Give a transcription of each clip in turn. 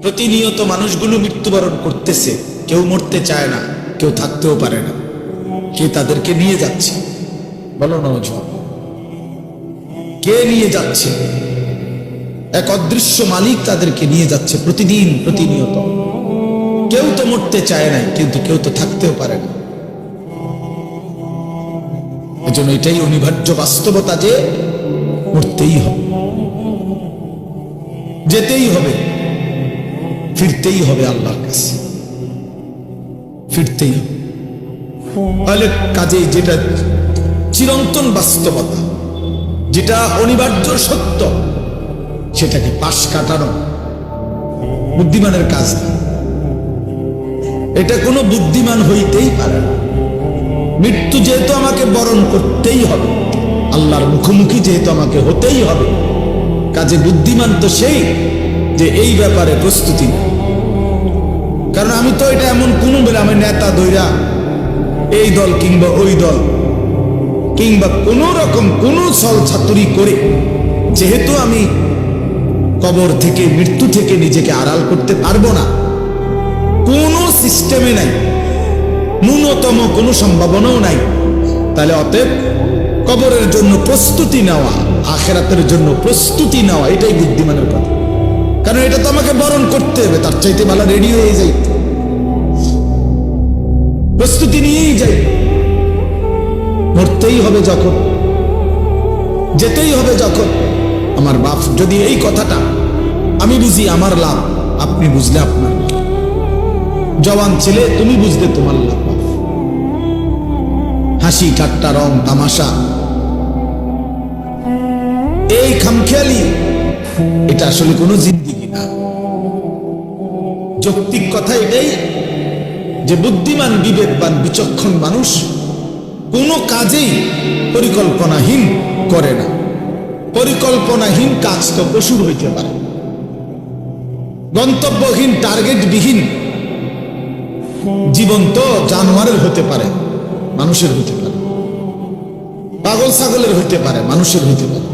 প্রতিনিয়ত মানুষগুলো মৃত্যুবরণ করতেছে, কেউ মরতে চায় না, কেউ থাকতেও পারে না, কে তাদেরকে নিয়ে যাচ্ছে? বলো নওজোয়ান, কে নিয়ে যাচ্ছে? এক অদৃশ্য মালিক তাদেরকে নিয়ে যাচ্ছে প্রতিদিন, প্রতিনিয়ত। কেউ তো মরতে চায় না, কিন্তু কেউ তো থাকতেও পারে না। এজন্য এটাই অনিবার্য বাস্তবতা যে মরতেই হবে, যেতেই হবে, ফিরতেই হবে আল্লাহর কাছে, ফিরতেই হবে। তাহলে কাজে যেটা চিরন্তন বাস্তবতা, যেটা অনিবার্য সত্য, সেটাকে পাশ কাটানো বুদ্ধিমানের কাজ না। এটা কোনো বুদ্ধিমান হইতেই পারে না। মৃত্যু যেহেতু আমাকে বরণ করতেই হবে, আল্লাহর মুখোমুখি যেহেতু আমাকে হতেই হবে, কাজে বুদ্ধিমান তো সেই যে এই ব্যাপারে প্রস্তুতি নেয়। কারণ আমি তো এটা এমন কোনো বেলা আমি নেতা দইরা এই দল কিংবা ওই দল কিংবা কোন রকম কোন ছল ছাতুরি করে যেহেতু আমি কবর থেকে, মৃত্যু থেকে নিজেকে আড়াল করতে পারবো না, কোন সিস্টেমে নাই, ন্যূনতম কোনো সম্ভাবনাও নাই, তাহলে অতএব কবরের জন্য প্রস্তুতি নেওয়া, আখিরাতের জন্য প্রস্তুতি নেওয়া, এটাই বুদ্ধিমানের কথা। কারণ এটা তো আমাকে বরণ করতে হবে, তার চাইতে ভালো রেডি হয়ে যাই, প্রস্তুতি নিয়েই যাই। মরতেই হবে যখন, যেতেই হবে যখন। আমার বাপ যদি এই কথাটা আমি বুঝি আমার লাভ, আপনি বুঝলে আপনার লাভ। জওয়ান ছেলে তুমি বুঝলে তোমার লাভ। হাসি ঠাট্টা রং তামাশা, এই খামখেয়ালি, এটা আসলে কোনো জিন্দেগি না। যৌক্তিক কথা এটাই যে বুদ্ধিমান, বিবেকবান, বিচক্ষণ মানুষ কোনো কাজেই পরিকল্পনাহীন করে না। পরিকল্পনাহীন কাজ তো পশুর হইতে পারে, গন্তব্যহীন, টার্গেটবিহীন জীবন তো জানোয়ারের হতে পারে, মানুষের হতে পারে, পাগল ছাগলের হইতে পারে, মানুষের হইতে পারে।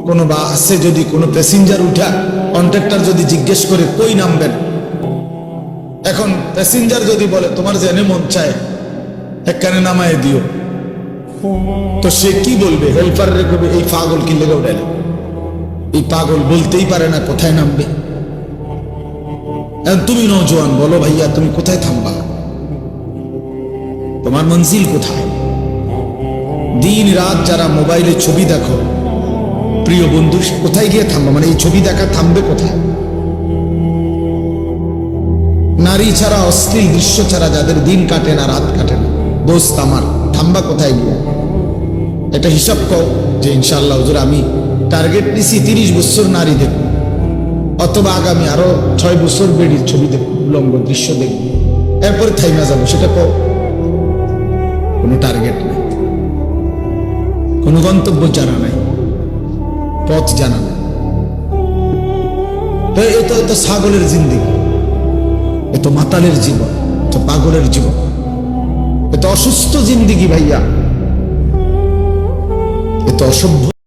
কোনো বাসে যদি কোনো প্যাসেঞ্জার উঠা কন্ট্রাক্টর যদি জিজ্ঞেস করে কই নামবেন, এখন প্যাসেঞ্জার যদি বলে তোমার জেনে মন চায় একখানে নামায় দিও, তো সে কি বলবে? হেল্পার রেখে এই পাগল কি লেগে উঠে, এই পাগল বলতেই পারে না কোথায় নামবে। তুমি নওজোয়ান বলো ভাইয়া তুমি কোথায় থামবা, তোমার মঞ্জিল কোথায়? দিন রাত যারা মোবাইলে ছবি দেখো, প্রিয় বন্ধু, কোথায় গিয়ে থামবা? মানে এই ছবি দেখা থামবে কোথায়? নারী ছাড়া, অশ্লীল দৃশ্য ছাড়া যাদের দিন কাটে না, রাত কাটে না, দোস্ত আমার, থামবা কোথায় গিয়ে? এটা হিসাব কর যে ইনশাআল্লাহ হুজুর আমি টার্গেট নিছি 30 বছর নারী দেখব, অথবা আগামী আরো 6 বছর বেডির ছবি দেখব, উলঙ্গ দৃশ্য দেখব, এরপরে থাইমা যাবো। সেটা কর, কোনো টার্গেট নেই, কোনো গন্তব্য জানা নাই, পথ জানা নাই। তো এত ছাগলের জিন্দেগি, এত মাতালের জীবন, এত পাগলের জীবন, এত অসুস্থ জিন্দেগি ভাইয়া, এত অসভ্য।